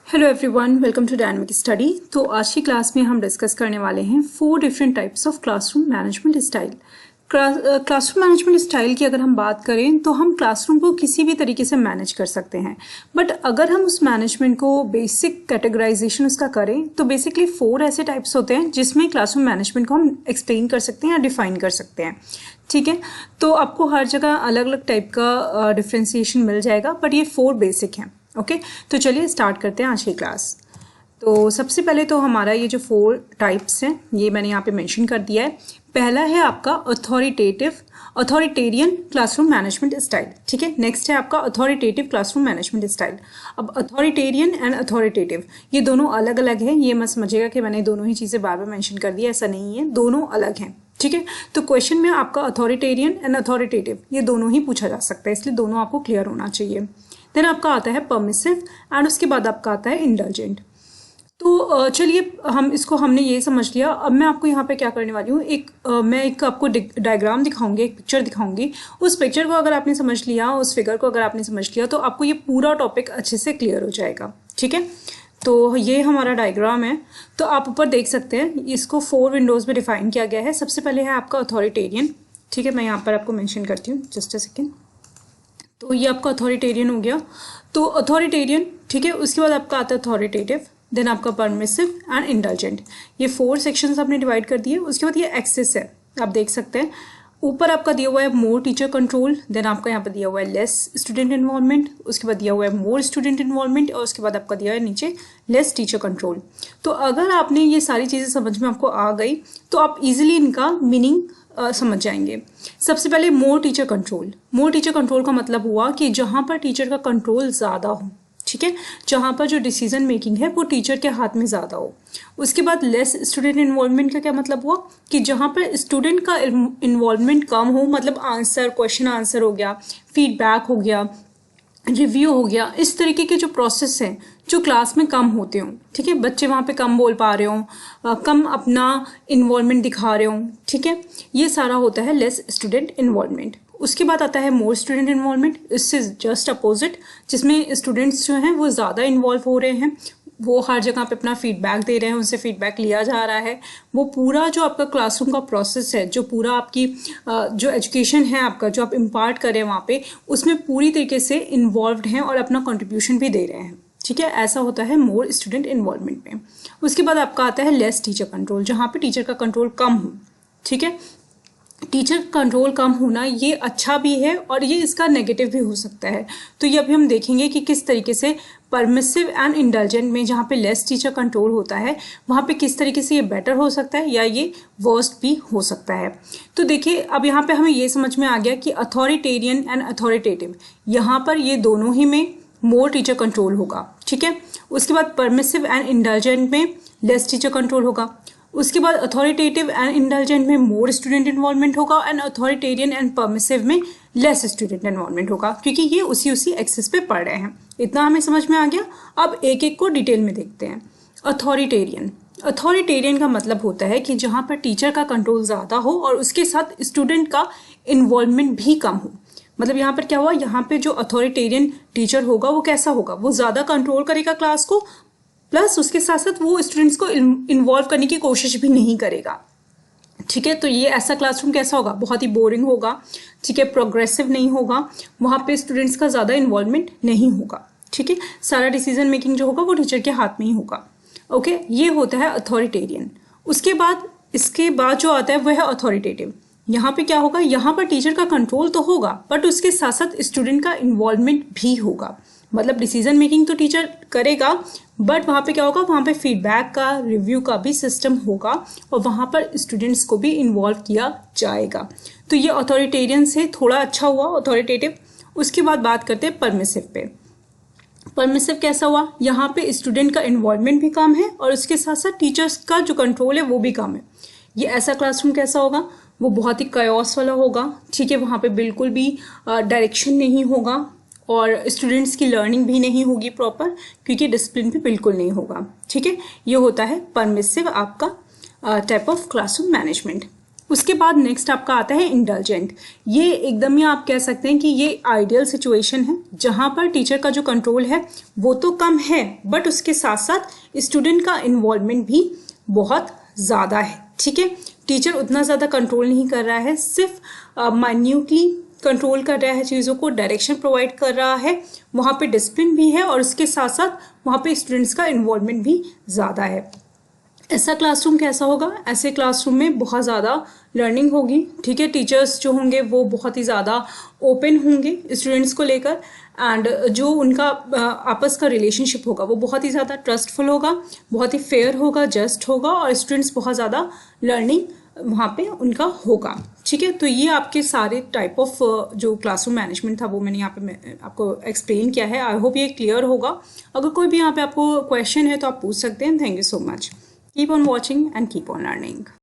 Hello everyone, welcome to dynamic study. तो आज की क्लास में हम डिस्कस करने वाले हैं 4 different types of classroom management style. Classroom management style की अगर हम बात करें तो हम क्लासरूम को किसी भी तरीके से मैनेज कर सकते हैं, बट अगर हम उस मैनेजमेंट को बेसिक कैटेगराइजेशन उसका करें तो बेसिकली 4 ऐसे टाइप्स होते हैं जिसमें क्लासरूम मैनेजमेंट को हम एक्सप्लेन कर सकते हैं या डिफाइन कर सकते हैं। ठीक है, तो आपको हर जगह अलग अलग टाइप का डिफ्रेंसिएशन मिल जाएगा, बट ये 4 बेसिक हैं। ओके, तो चलिए स्टार्ट करते हैं आज की क्लास। तो सबसे पहले तो हमारा ये जो 4 टाइप्स हैं ये मैंने यहाँ पे मेंशन कर दिया है। पहला है आपका अथॉरिटेरियन क्लासरूम मैनेजमेंट स्टाइल। ठीक है, नेक्स्ट है आपका अथॉरिटेटिव क्लासरूम मैनेजमेंट स्टाइल। अब अथॉरिटेरियन एंड अथॉरिटेटिव ये दोनों अलग अलग हैं, ये मत समझिएगा कि मैंने दोनों ही चीज़ें बार बार मेंशन कर दी, ऐसा नहीं है, दोनों अलग हैं। ठीक है, तो क्वेश्चन में आपका अथॉरिटेरियन एंड अथॉरिटेटिव ये दोनों ही पूछा जा सकता है, इसलिए दोनों आपको क्लियर होना चाहिए। देन आपका आता है परमिसिव एंड उसके बाद आपका आता है इंडल्जेंट। तो चलिए हमने ये समझ लिया। अब मैं आपको यहाँ पे क्या करने वाली हूँ, मैं एक आपको डायग्राम दिखाऊंगी, एक पिक्चर दिखाऊंगी। उस पिक्चर को अगर आपने समझ लिया, उस फिगर को अगर आपने समझ लिया, तो आपको ये पूरा टॉपिक अच्छे से क्लियर हो जाएगा। ठीक है, तो ये हमारा डायग्राम है, तो आप ऊपर देख सकते हैं इसको 4 विंडोज में डिफाइन किया गया है। सबसे पहले है आपका अथॉरिटेरियन। ठीक है, मैं यहाँ पर आपको मैंशन करती हूँ, जस्ट अ सेकेंड। तो ये आपका अथॉरिटेरियन हो गया। तो अथॉरिटेरियन, ठीक है, उसके बाद आपका आता है अथॉरिटेटिव, देन आपका परमिसिव एंड इंडल्जेंट। ये 4 सेक्शंस आपने डिवाइड कर दिए। उसके बाद ये एक्सेस है, आप देख सकते हैं ऊपर आपका दिया हुआ है मोर टीचर कंट्रोल, देन आपका यहाँ पर दिया हुआ है लेस स्टूडेंट इन्वॉल्वमेंट, उसके बाद दिया हुआ है मोर स्टूडेंट इन्वॉल्वमेंट, और उसके बाद आपका दिया है नीचे लेस टीचर कंट्रोल। तो अगर आपने ये सारी चीज़ें समझ में आपको आ गई तो आप इजीली इनका मीनिंग समझ जाएंगे। सबसे पहले मोर टीचर कंट्रोल। मोर टीचर कंट्रोल का मतलब हुआ कि जहाँ पर टीचर का कंट्रोल ज़्यादा हो, ठीक है, जहाँ पर जो डिसीजन मेकिंग है वो टीचर के हाथ में ज़्यादा हो। उसके बाद लेस स्टूडेंट इन्वॉल्वमेंट का क्या मतलब हुआ कि जहाँ पर स्टूडेंट का इन्वॉल्वमेंट कम हो, मतलब क्वेश्चन आंसर हो गया, फीडबैक हो गया, रिव्यू हो गया, इस तरीके के जो प्रोसेस हैं जो क्लास में कम होते हों। ठीक है, बच्चे वहाँ पे कम बोल पा रहे हों, कम अपना इन्वॉल्वमेंट दिखा रहे हों। ठीक है, ये सारा होता है लेस स्टूडेंट इन्वॉल्वमेंट। उसके बाद आता है मोर स्टूडेंट इन्वॉल्वमेंट, इससे जस्ट अपोजिट, जिसमें स्टूडेंट्स जो हैं वो ज़्यादा इन्वॉल्व हो रहे हैं, वो हर जगह पे अपना फीडबैक दे रहे हैं, उनसे फीडबैक लिया जा रहा है। वो पूरा जो आपका क्लासरूम का प्रोसेस है, जो पूरा आपकी जो एजुकेशन है आपका, जो आप इम्पार्ट कर रहे हैं वहाँ पे, उसमें पूरी तरीके से इन्वॉल्व्ड हैं और अपना कंट्रीब्यूशन भी दे रहे हैं। ठीक है, ऐसा होता है मोर स्टूडेंट इन्वॉल्वमेंट में। उसके बाद आपका आता है लेस टीचर कंट्रोल, जहाँ पे टीचर का कंट्रोल कम हो। ठीक है, टीचर कंट्रोल कम होना ये अच्छा भी है और ये इसका नेगेटिव भी हो सकता है। तो ये अभी हम देखेंगे कि किस तरीके से परमिसिव एंड इंडल्जेंट में जहाँ पे लेस टीचर कंट्रोल होता है वहाँ पे किस तरीके से ये बेटर हो सकता है या ये वर्स्ट भी हो सकता है। तो देखिए, अब यहाँ पे हमें ये समझ में आ गया कि अथॉरिटेरियन एंड अथॉरिटेटिव, यहाँ पर ये दोनों ही में मोर टीचर कंट्रोल होगा। ठीक है, उसके बाद परमिसिव एंड इंडल्जेंट में लेस टीचर कंट्रोल होगा। उसके बाद अथॉरिटेटिव एंड इंडल्जेंट में मोर स्टूडेंट इन्वॉल्वमेंट होगा एंड अथॉरिटेरियन एंड परमिसिव में लेस स्टूडेंट इन्वॉल्वमेंट होगा, क्योंकि ये उसी एक्सेस पे पढ़ रहे हैं। इतना हमें समझ में आ गया। अब एक एक को डिटेल में देखते हैं। अथॉरिटेरियन का मतलब होता है कि जहाँ पर टीचर का कंट्रोल ज़्यादा हो और उसके साथ स्टूडेंट का इन्वॉल्वमेंट भी कम हो। मतलब यहाँ पर क्या हुआ, यहाँ पे जो अथॉरिटेरियन टीचर होगा वो कैसा होगा, वो ज़्यादा कंट्रोल करेगा क्लास को, प्लस उसके साथ साथ वो स्टूडेंट्स को इन्वॉल्व करने की कोशिश भी नहीं करेगा। ठीक है, तो ये ऐसा क्लासरूम कैसा होगा, बहुत ही बोरिंग होगा। ठीक है, प्रोग्रेसिव नहीं होगा, वहाँ पे स्टूडेंट्स का ज़्यादा इन्वॉल्वमेंट नहीं होगा। ठीक है, सारा डिसीजन मेकिंग जो होगा वो टीचर के हाथ में ही होगा। ओके, ये होता है अथॉरिटेरियन। इसके बाद जो आता है वह है अथॉरिटेटिव। यहाँ पे क्या होगा, यहाँ पर टीचर का कंट्रोल तो होगा बट उसके साथ साथ स्टूडेंट का इन्वॉल्वमेंट भी होगा। मतलब डिसीजन मेकिंग तो टीचर करेगा बट वहाँ पे क्या होगा, वहाँ पे फीडबैक का, रिव्यू का भी सिस्टम होगा और वहाँ पर स्टूडेंट्स को भी इन्वॉल्व किया जाएगा। तो ये अथॉरिटेरियन से थोड़ा अच्छा हुआ अथॉरिटेटिव। उसके बाद बात करते हैं परमिसिव पे। परमिसिव कैसा हुआ, यहाँ पे स्टूडेंट का इन्वॉल्वमेंट भी कम है और उसके साथ साथ टीचर्स का जो कंट्रोल है वो भी कम है। ये ऐसा क्लासरूम कैसा होगा, वो बहुत ही कायोस वाला होगा। ठीक है, वहाँ पे बिल्कुल भी डायरेक्शन नहीं होगा और स्टूडेंट्स की लर्निंग भी नहीं होगी प्रॉपर, क्योंकि डिसिप्लिन भी बिल्कुल नहीं होगा। ठीक है, ये होता है परमिसिव आपका टाइप ऑफ क्लासरूम मैनेजमेंट। उसके बाद नेक्स्ट आपका आता है इंडल्जेंट। ये एकदम ही आप कह सकते हैं कि ये आइडियल सिचुएशन है जहाँ पर टीचर का जो कंट्रोल है वो तो कम है, बट उसके साथ साथ स्टूडेंट का इन्वॉल्वमेंट भी बहुत ज़्यादा है। ठीक है, टीचर उतना ज़्यादा कंट्रोल नहीं कर रहा है, सिर्फ माइन्यूटली कंट्रोल कर रहा है चीज़ों को, डायरेक्शन प्रोवाइड कर रहा है, वहाँ पे डिसिप्लिन भी है और उसके साथ साथ वहाँ पे स्टूडेंट्स का इन्वॉल्वमेंट भी ज़्यादा है। ऐसा क्लासरूम कैसा होगा? ऐसे क्लासरूम में बहुत ज़्यादा लर्निंग होगी। ठीक है, टीचर्स जो होंगे वो बहुत ही ज़्यादा ओपन होंगे स्टूडेंट्स को लेकर, एंड जो उनका आपस का रिलेशनशिप होगा वो बहुत ही ज़्यादा ट्रस्टफुल होगा, बहुत ही फेयर होगा, जस्ट होगा, और स्टूडेंट्स बहुत ज़्यादा लर्निंग वहाँ पे उनका होगा। ठीक है, तो ये आपके सारे टाइप ऑफ जो क्लासरूम मैनेजमेंट था वो मैंने यहाँ पे आपको एक्सप्लेन किया है। आई होप ये क्लियर होगा। अगर कोई भी यहाँ पे आपको क्वेश्चन है तो आप पूछ सकते हैं। Thank you so much. Keep on watching and keep on learning.